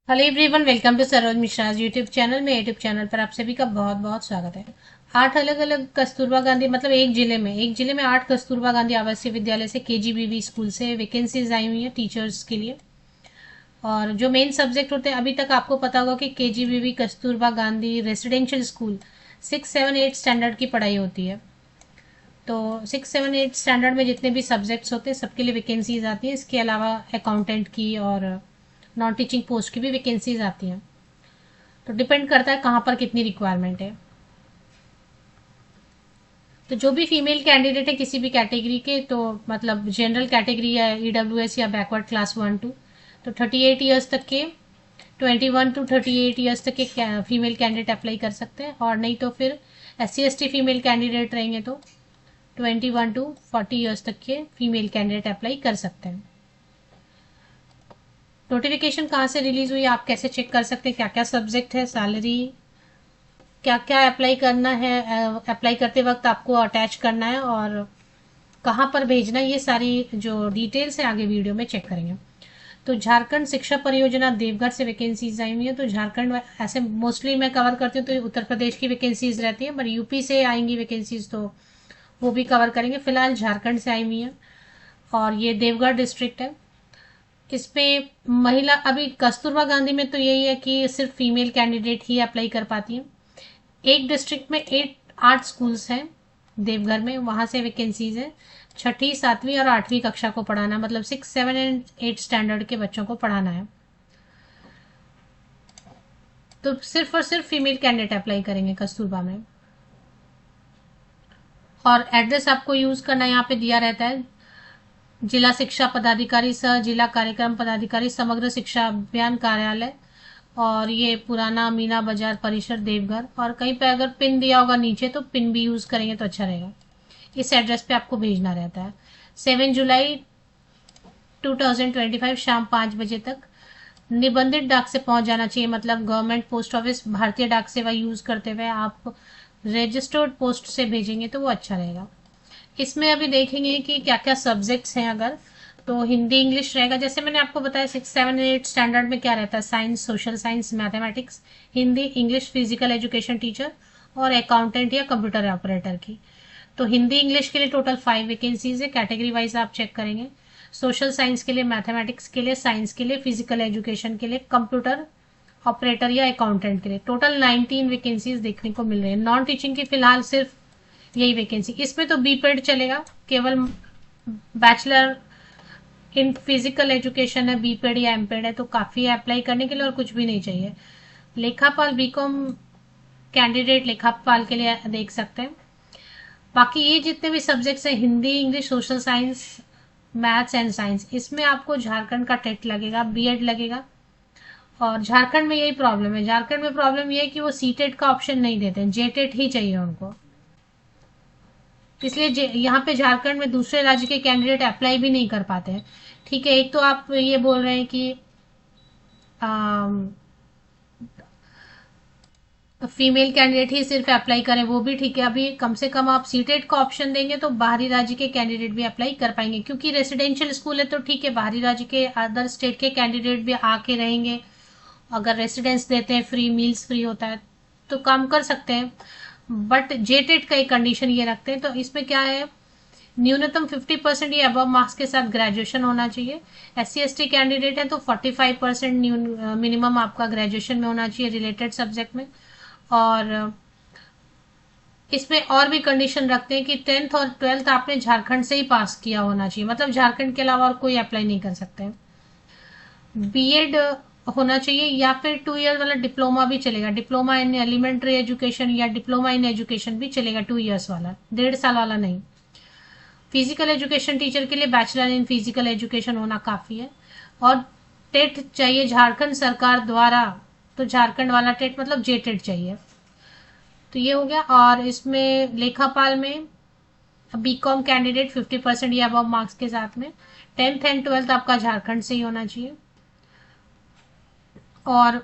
Hello everyone, welcome to Saroj Mishra YouTube channel में। YouTube channel पर आप सभी का बहुत बहुत स्वागत है। 8 अलग अलग कस्तूरबा गांधी मतलब एक जिले में 8 कस्तूरबा गांधी आवासीय विद्यालय से केजीबीवी स्कूल से वैकेंसीज आई हुई हैं टीचर्स के लिए। और जो मेन सब्जेक्ट होते हैं, अभी तक आपको पता होगा कि KGBV Kasturba Gandhi residential school 6, 7, 8 standard की पढ़ाई होती है। तो 6, 7, 8 स्टैंडर्ड में जितने भी सब्जेक्ट्स होते हैं सबके लिए वैकेंसीज आती हैं। इसके अलावा अकाउंटेंट की और नॉन टीचिंग पोस्ट की भी वैकेंसीज आती हैं। तो डिपेंड करता है कहाँ पर कितनी रिक्वायरमेंट है। तो जो भी फीमेल कैंडिडेट है किसी भी कैटेगरी के, तो मतलब जनरल कैटेगरी या ईडब्ल्यूएस या बैकवर्ड क्लास 1 2, तो 38 ईयर्स तक के 21 to 38 ईयर्स तक के फीमेल कैंडिडेट अप्लाई कर सकते हैं। और नहीं तो फिर SC ST फीमेल कैंडिडेट रहेंगे तो 21 to 40 ईयर्स तक के फीमेल कैंडिडेट अप्लाई कर सकते हैं। नोटिफिकेशन कहाँ से रिलीज हुई, आप कैसे चेक कर सकते हैं, क्या क्या सब्जेक्ट है, सैलरी, क्या क्या अप्लाई करना है, अप्लाई करते वक्त आपको अटैच करना है और कहाँ पर भेजना है, ये सारी जो डिटेल्स है आगे वीडियो में चेक करेंगे। तो झारखंड शिक्षा परियोजना देवघर से वैकेंसीज आई हुई है। तो झारखंड ऐसे मोस्टली मैं कवर करती हूँ तो उत्तर प्रदेश की वैकेंसीज रहती हैं, बट यूपी से आएंगी वैकेंसीज तो वो भी कवर करेंगे। फिलहाल झारखंड से आई हुई है और ये देवघर डिस्ट्रिक्ट है। इसमें महिला, अभी कस्तूरबा गांधी में तो यही है कि सिर्फ फीमेल कैंडिडेट ही अप्लाई कर पाती हैं। एक डिस्ट्रिक्ट में 8 स्कूल्स हैं देवघर में, वहां से वैकेंसीज है। छठी, 7वीं और 8वीं कक्षा को पढ़ाना, मतलब 6, 7 एंड 8 स्टैंडर्ड के बच्चों को पढ़ाना है। तो सिर्फ और सिर्फ फीमेल कैंडिडेट अप्लाई करेंगे कस्तूरबा में। और एड्रेस आपको यूज करना यहाँ पे दिया रहता है। जिला शिक्षा पदाधिकारी सह जिला कार्यक्रम पदाधिकारी समग्र शिक्षा अभियान कार्यालय, और ये पुराना मीना बाजार परिसर देवघर। और कहीं पे अगर पिन दिया होगा नीचे तो पिन भी यूज करेंगे तो अच्छा रहेगा। इस एड्रेस पे आपको भेजना रहता है। 7 जुलाई 2025 शाम 5 बजे तक निबंधित डाक से पहुंच जाना चाहिए। मतलब गवर्नमेंट पोस्ट ऑफिस भारतीय डाक सेवा यूज करते हुए आप रजिस्टर्ड पोस्ट से भेजेंगे तो वो अच्छा रहेगा। इसमें अभी देखेंगे कि क्या क्या सब्जेक्ट्स हैं। अगर तो हिंदी इंग्लिश रहेगा, जैसे मैंने आपको बताया 6, 7, 8 स्टैंडर्ड में क्या रहता है, science, social science, mathematics, Hindi English, physical education teacher और अकाउंटेंट या कंप्यूटर ऑपरेटर की। तो हिंदी इंग्लिश के लिए टोटल 5 वैकेंसीज है। कैटेगरी वाइज आप चेक करेंगे। सोशल साइंस के लिए, मैथमेटिक्स के लिए, साइंस के लिए, फिजिकल एजुकेशन के लिए, कंप्यूटर ऑपरेटर या अकाउंटेंट के लिए टोटल 19 वैकेंसीज देखने को मिल रही है। नॉन टीचिंग की फिलहाल सिर्फ यही वैकेंसी। इसमें तो बीपेड चलेगा, केवल बैचलर इन फिजिकल एजुकेशन है, बीपेड या एमपेड है तो काफी है अप्लाई करने के लिए, और कुछ भी नहीं चाहिए। लेखापाल बीकॉम कैंडिडेट लेखापाल के लिए देख सकते हैं। बाकी ये जितने भी सब्जेक्ट्स हैं, Hindi English social science maths and science, इसमें आपको झारखंड का टेट लगेगा, बीएड लगेगा। और झारखंड में यही प्रॉब्लम है, झारखंड में प्रॉब्लम ये है कि वो सीटेट का ऑप्शन नहीं देते हैं, जेटेट ही चाहिए उनको। इसलिए यहाँ पे झारखंड में दूसरे राज्य के कैंडिडेट अप्लाई भी नहीं कर पाते हैं। ठीक है, एक तो आप ये बोल रहे हैं कि फीमेल कैंडिडेट ही सिर्फ अप्लाई करें, वो भी ठीक है। अभी कम से कम आप सीटेट का ऑप्शन देंगे तो बाहरी राज्य के कैंडिडेट भी अप्लाई कर पाएंगे, क्योंकि रेसिडेंशियल स्कूल है तो ठीक है, बाहरी राज्य के अदर स्टेट के कैंडिडेट भी आके रहेंगे। अगर रेसिडेंस देते हैं, फ्री मील्स फ्री होता है तो काम कर सकते हैं। बट जेटेट का एक कंडीशन ये रखते हैं। तो इसमें क्या है, न्यूनतम 50% ये अबव मार्क्स के साथ ग्रेजुएशन होना चाहिए। SC ST कैंडिडेट है तो 45% मिनिमम आपका ग्रेजुएशन में होना चाहिए रिलेटेड सब्जेक्ट में। और इसमें और भी कंडीशन रखते हैं कि 10th और 12th आपने झारखंड से ही पास किया होना चाहिए, मतलब झारखंड के अलावा और कोई अप्लाई नहीं कर सकते। बीएड होना चाहिए या फिर 2 ईयर वाला डिप्लोमा भी चलेगा। डिप्लोमा इन एलिमेंट्री एजुकेशन या डिप्लोमा इन एजुकेशन भी चलेगा, 2 ईयर्स वाला, 1.5 साल वाला नहीं। फिजिकल एजुकेशन टीचर के लिए बैचलर इन फिजिकल एजुकेशन होना काफी है। और टेट चाहिए झारखंड सरकार द्वारा, तो झारखंड वाला टेट मतलब जेटेट चाहिए। तो ये हो गया। और इसमें लेखापाल में बीकॉम कैंडिडेट 50% या अबव मार्क्स के साथ में, 10th एंड 12th आपका झारखंड से ही होना चाहिए। और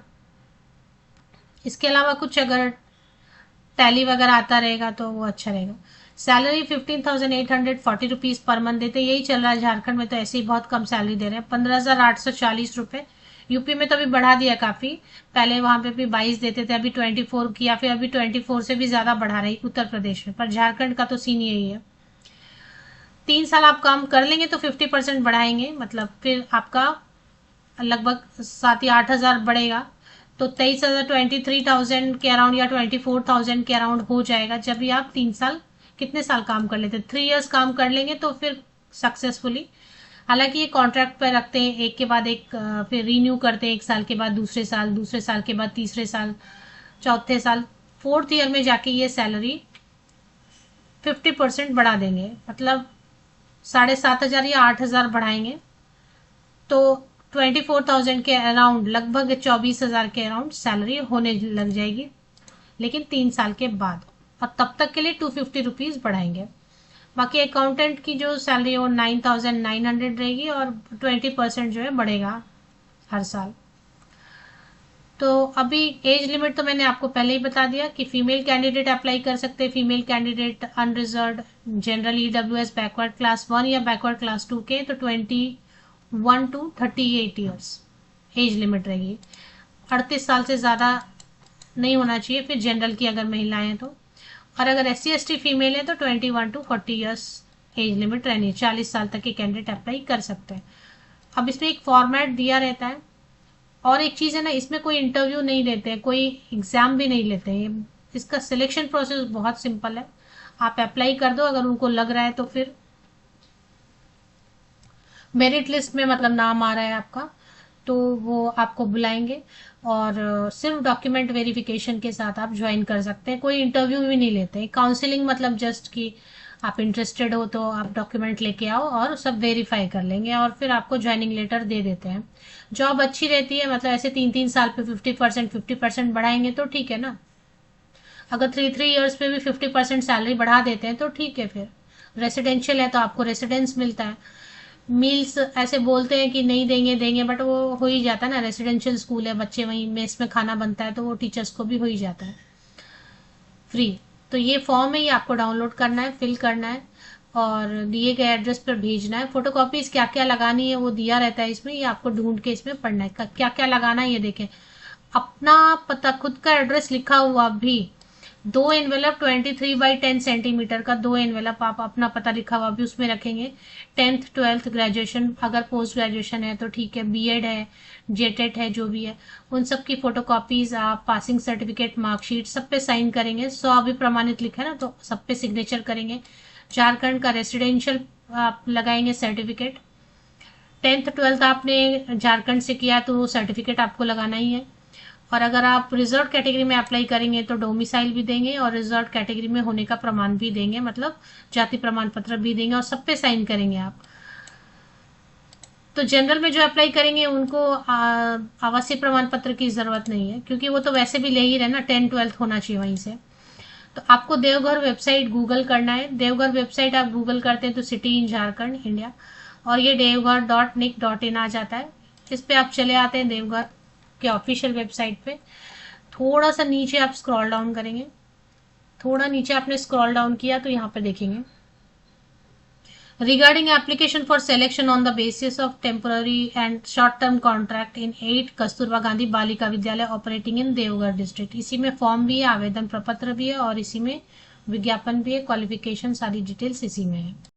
इसके अलावा कुछ अगर टैली वगैरह आता रहेगा तो वो अच्छा रहेगा। सैलरी 15,840 रुपीज पर मंथ देते, यही चल रहा है झारखंड में। तो ऐसे ही बहुत कम सैलरी दे रहे हैं, 15,840 रुपए यूपी में तो अभी बढ़ा दिया काफी, पहले वहां पे भी 22 देते थे, अभी 24 किया, फिर अभी 24 से भी ज्यादा बढ़ा रही उत्तर प्रदेश में, पर झारखंड का तो सीन यही है। 3 साल आप काम कर लेंगे तो 50% बढ़ाएंगे, मतलब फिर आपका लगभग 7 या 8 हजार बढ़ेगा, तो 23,000 23,000 के अराउंड या 24,000 के अराउंड हो जाएगा जब भी आप 3 साल, कितने साल काम कर लेते, 3 इयर्स काम कर लेंगे तो फिर सक्सेसफुली। हालांकि ये कॉन्ट्रैक्ट पर रखते हैं, एक के बाद एक फिर रीन्यू करते हैं, 1 साल के बाद दूसरे साल, दूसरे साल के बाद तीसरे साल, चौथे साल, 4th ईयर में जाके ये सैलरी 50% बढ़ा देंगे, मतलब 7,500 या 8,000 बढ़ाएंगे तो 24,000 के अराउंड, लगभग 24,000 के अराउंड सैलरी होने लग जाएगी, लेकिन 3 साल के बाद, और तब तक के लिए 250 रुपीज बढ़ाएंगे। बाकी अकाउंटेंट की जो सैलरी है वो 9,900 रहेगी, और 20% जो है बढ़ेगा हर साल। तो अभी एज लिमिट तो मैंने आपको पहले ही बता दिया कि फीमेल कैंडिडेट अप्लाई कर सकते हैं, female candidate unreserved, general EWS backward class 1 या बैकवर्ड क्लास 2 के तो 21 to 38 ईयर्स एज लिमिट रहेगी। 38 साल से ज़्यादा नहीं होना चाहिए फिर जनरल की अगर महिलाएं हैं तो, और अगर SC/ST फीमेल है तो 21 to 40 ईयर्स एज लिमिट रहनी है, 40 साल तक के कैंडिडेट अप्लाई कर सकते हैं। अब इसमें एक फॉर्मेट दिया रहता है, और एक चीज़ है ना, इसमें कोई इंटरव्यू नहीं लेते हैं, कोई एग्जाम भी नहीं लेते हैं, इसका सिलेक्शन प्रोसेस बहुत सिंपल है। आप अप्लाई कर दो, अगर उनको लग रहा है तो फिर मेरिट लिस्ट में मतलब नाम आ रहा है आपका, तो वो आपको बुलाएंगे, और सिर्फ डॉक्यूमेंट वेरिफिकेशन के साथ आप ज्वाइन कर सकते हैं, कोई इंटरव्यू भी नहीं लेते हैं। काउंसलिंग मतलब जस्ट कि आप इंटरेस्टेड हो तो आप डॉक्यूमेंट लेके आओ और सब वेरीफाई कर लेंगे, और फिर आपको ज्वाइनिंग लेटर दे देते हैं। जॉब अच्छी रहती है, मतलब ऐसे 3-3 साल पे 50% बढ़ाएंगे तो ठीक है ना, अगर 3 ईयर्स पे भी 50% सैलरी बढ़ा देते हैं तो ठीक है। फिर रेसिडेंशियल है तो आपको रेसिडेंस मिलता है। मील्स ऐसे बोलते हैं कि नहीं देंगे देंगे, बट वो हो ही जाता है ना, रेसिडेंशियल स्कूल है, बच्चे वहीं मेस में खाना बनता है, तो वो टीचर्स को भी हो ही जाता है फ्री। तो ये फॉर्म है, ये आपको डाउनलोड करना है, फिल करना है, और दिए गए एड्रेस पर भेजना है। फोटोकॉपीज क्या क्या लगानी है वो दिया रहता है इसमें, ये आपको ढूंढ के इसमें पढ़ना है क्या क्या लगाना है। ये देखें, अपना पता, खुद का एड्रेस लिखा हुआ भी, 2 एनवेलप 23x10 सेंटीमीटर का 2 एनवेलप आप अपना पता लिखा हुआ भी उसमें रखेंगे। 10th 12th ग्रेजुएशन, अगर पोस्ट ग्रेजुएशन है तो ठीक है, बीएड है, जेटेट है, जो भी है, उन सब की फोटोकॉपीज, आप पासिंग सर्टिफिकेट, मार्कशीट, सब पे साइन करेंगे। 100 भी प्रमाणित लिखा है ना, तो सब पे सिग्नेचर करेंगे। झारखंड का रेसिडेंशियल आप लगाएंगे सर्टिफिकेट। 10th 12th आपने झारखंड से किया तो वो सर्टिफिकेट आपको लगाना ही है। और अगर आप रिजर्व कैटेगरी में अप्लाई करेंगे तो डोमिसाइल भी देंगे, और रिजर्व कैटेगरी में होने का प्रमाण भी देंगे, मतलब जाति प्रमाण पत्र भी देंगे, और सब पे साइन करेंगे आप। तो जनरल में जो अप्लाई करेंगे उनको आवासीय प्रमाण पत्र की जरूरत नहीं है, क्योंकि वो तो वैसे भी ले ही रहे ना, 10th 12th होना चाहिए वहीं से। तो आपको देवघर वेबसाइट गूगल करना है। देवघर वेबसाइट आप गूगल करते हैं तो सिटी इन झारखंड इंडिया, और ये deoghar.nic.in आ जाता है। इस पे आप चले आते हैं देवघर के ऑफिशियल वेबसाइट पे। थोड़ा सा नीचे आप स्क्रॉल डाउन करेंगे, थोड़ा नीचे आपने स्क्रॉल डाउन किया तो यहाँ पे देखेंगे regarding application for selection on the basis of temporary and short term contract in 8 Kasturba Gandhi Balika Vidyalaya operating in Deoghar district. इसी में फॉर्म भी है, आवेदन प्रपत्र भी है, और इसी में विज्ञापन भी है, क्वालिफिकेशन सारी डिटेल्स इसी में है।